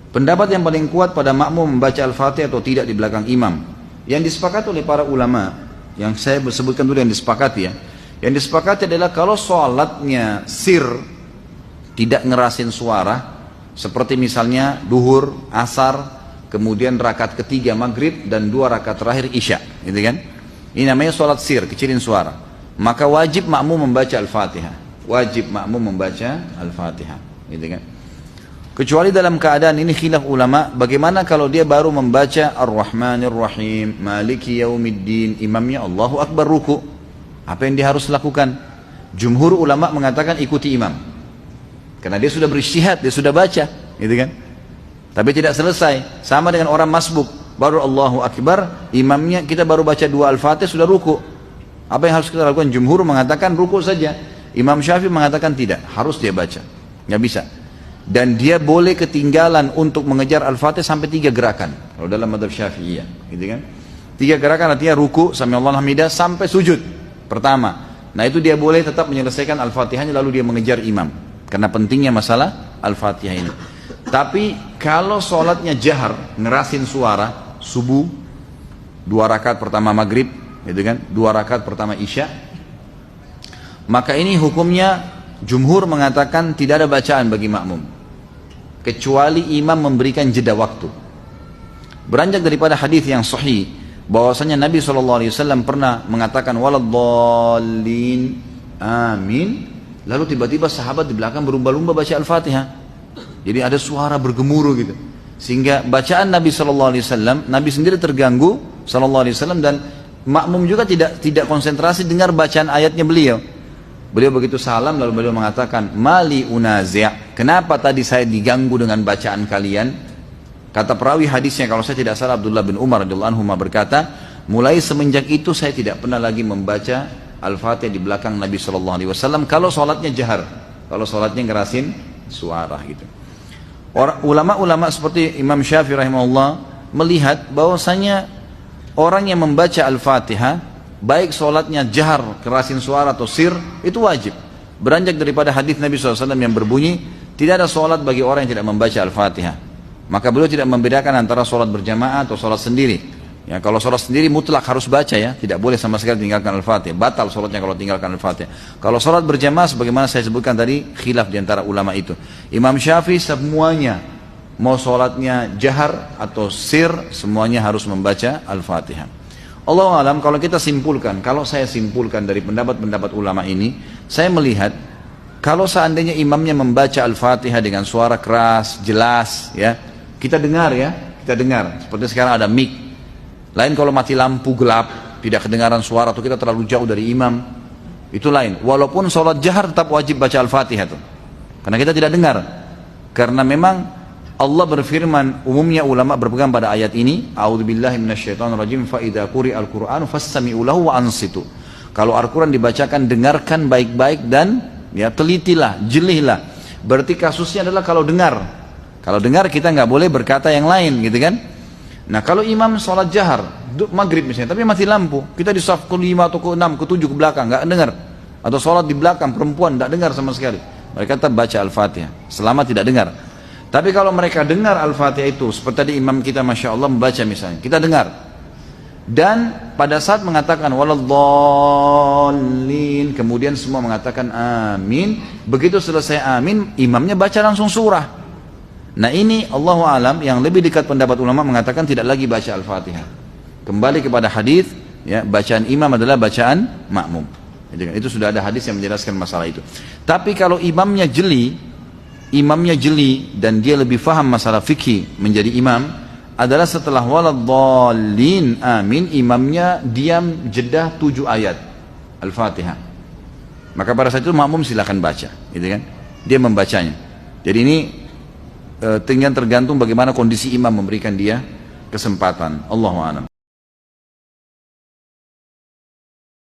Pendapat yang paling kuat pada makmum membaca Al-Fatihah atau tidak di belakang imam, yang disepakati oleh para ulama, yang saya sebutkan dulu yang disepakati ya. Yang disepakati adalah kalau sholatnya sir, tidak ngerasin suara, seperti misalnya duhur, asar, kemudian rakaat ketiga maghrib dan 2 rakaat terakhir isya, gitu kan? Ini namanya sholat sir, kecilin suara. Maka wajib makmum membaca Al-Fatihah. Wajib makmum membaca Al-Fatihah, gitu kan? Kecuali dalam keadaan ini khilaf ulama, bagaimana kalau dia baru membaca Ar-Rahmanir Rahim, Maliki Yaumiddin, imamnya Allahu Akbar ruku. Apa yang dia harus lakukan? Jumhur ulama mengatakan ikuti imam. Karena dia sudah berijtihad, dia sudah baca, gitu kan? Tapi tidak selesai. Sama dengan orang masbuk, baru Allahu Akbar, imamnya kita baru baca 2 Al-Fatihah sudah ruku. Apa yang harus kita lakukan? Jumhur mengatakan ruku saja. Imam Syafi'i mengatakan tidak, harus dia baca. Nggak bisa. Dan dia boleh ketinggalan untuk mengejar Al-Fatihah sampai 3 gerakan. Kalau dalam madhab Syafi'iyah, gitu kan? 3 gerakan artinya ruku, sami'allahu hamidah, sampai sujud pertama. Nah itu dia boleh tetap menyelesaikan Al-Fatihahnya lalu dia mengejar imam. Karena pentingnya masalah Al-Fatihah ini. Tapi kalau sholatnya jahar, ngerasin suara, subuh, 2 rakaat pertama maghrib, gitu kan? 2 rakaat pertama isya, maka ini hukumnya jumhur mengatakan tidak ada bacaan bagi makmum, kecuali imam memberikan jeda waktu. Beranjak daripada hadis yang sahih bahwasanya Nabi SAW pernah mengatakan waladdallin amin, lalu tiba-tiba sahabat di belakang berlumba-lumba baca Al-Fatihah. Jadi ada suara bergemuruh gitu, sehingga bacaan Nabi SAW, Nabi sendiri terganggu SAW, dan makmum juga tidak konsentrasi dengar bacaan ayatnya beliau. Beliau begitu salam lalu beliau mengatakan mali unazi', kenapa tadi saya diganggu dengan bacaan kalian? Kata perawi hadisnya kalau saya tidak salah Abdullah bin Umar radhiyallahu anhu berkata, mulai semenjak itu saya tidak pernah lagi membaca Al-Fatihah di belakang Nabi SAW kalau sholatnya jahar, kalau sholatnya ngerasin suara gitu. Ulama-ulama seperti Imam Syafi'i rahimahullah melihat bahwasanya orang yang membaca Al-Fatihah baik sholatnya jahar, kerasin suara atau sir, itu wajib. Beranjak daripada hadis Nabi SAW yang berbunyi, tidak ada sholat bagi orang yang tidak membaca Al-Fatihah. Maka beliau tidak membedakan antara sholat berjamaah atau sholat sendiri. Ya, kalau sholat sendiri mutlak harus baca ya, tidak boleh sama sekali tinggalkan Al-Fatihah. Batal sholatnya kalau tinggalkan Al-Fatihah. Kalau sholat berjamaah, sebagaimana saya sebutkan tadi, khilaf diantara ulama itu. Imam Syafi'i semuanya, mau sholatnya jahar atau sir, semuanya harus membaca Al-Fatihah. Allahu alam, kalau kita simpulkan, kalau saya simpulkan dari pendapat-pendapat ulama ini, saya melihat kalau seandainya imamnya membaca Al-Fatihah dengan suara keras, jelas, ya, kita dengar ya, kita dengar. Seperti sekarang ada mic. Lain kalau mati lampu gelap, tidak kedengaran suara atau kita terlalu jauh dari imam, itu lain. Walaupun sholat jahar tetap wajib baca Al-Fatihah tuh, karena kita tidak dengar. Karena memang Allah berfirman, umumnya ulama berpegang pada ayat ini, a'udzubillahi minasyaitonirrajim, fa idza quri'al qur'anu fastami'u lahu wa ansitu. Kalau Al-Qur'an dibacakan, dengarkan baik-baik dan ya telitilah, jelihlah. Berarti kasusnya adalah kalau dengar. Kalau dengar kita nggak boleh berkata yang lain, gitu kan? Nah, kalau imam sholat jahar, maghrib misalnya, tapi mati lampu, kita di saf ke-5 atau ke-6, ke-7 ke belakang, nggak dengar. Atau sholat di belakang perempuan, nggak dengar sama sekali. Mereka tetap baca Al-Fatihah selama tidak dengar. Tapi kalau mereka dengar Al-Fatihah itu, seperti tadi imam kita Masya Allah membaca misalnya, kita dengar. Dan pada saat mengatakan waladdallin, kemudian semua mengatakan amin. Begitu selesai amin, imamnya baca langsung surah. Nah ini Allahu alam, yang lebih dekat pendapat ulama mengatakan tidak lagi baca Al-Fatihah. Kembali kepada hadis, ya, bacaan imam adalah bacaan makmum. Itu sudah ada hadis yang menjelaskan masalah itu. Tapi kalau imamnya jeli dan dia lebih faham masalah fikih menjadi imam, adalah setelah waladdallin amin, imamnya diam jeda 7 ayat Al-Fatihah. Maka pada saat itu makmum silakan baca, gitu kan? Dia membacanya. Jadi ini tinggal tergantung bagaimana kondisi imam memberikan dia kesempatan. Allahu a'lam.